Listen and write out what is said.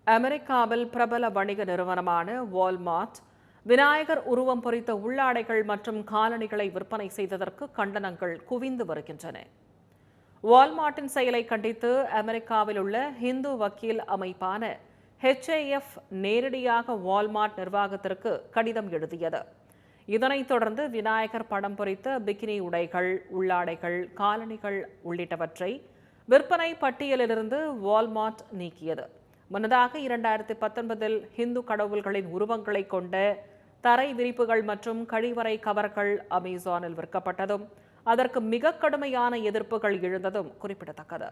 அமெரிக்காவில் பிரபல வணிக நிறுவனமான வால்மார்ட் விநாயகர் உருவம் பொறித்த உள்ளாடைகள் மற்றும் காலணிகளை விற்பனை செய்ததற்கு கண்டனங்கள் குவிந்து வருகின்றன. வால்மார்ட்டின் செயலை கண்டித்து அமெரிக்காவில் உள்ள இந்து வக்கீல் அமைப்பான HAF நேரடியாக வால்மார்ட் நிர்வாகத்திற்கு கடிதம் எழுதியது. இதனைத் தொடர்ந்து விநாயகர் படம் பொறித்த பிகினி உடைகள், உள்ளாடைகள், காலணிகள் உள்ளிட்டவற்றை விற்பனை பட்டியலிலிருந்து வால்மார்ட் நீக்கியது. முன்னதாக 2019 இந்து கடவுள்களின் உருவங்களை கொண்ட தரை விரிப்புகள் மற்றும் கழிவறை கவர்கள் அமேசானில் விற்கப்பட்டதும் அதற்கு மிக கடுமையான எதிர்ப்புகள் எழுந்ததும் குறிப்பிடத்தக்கது.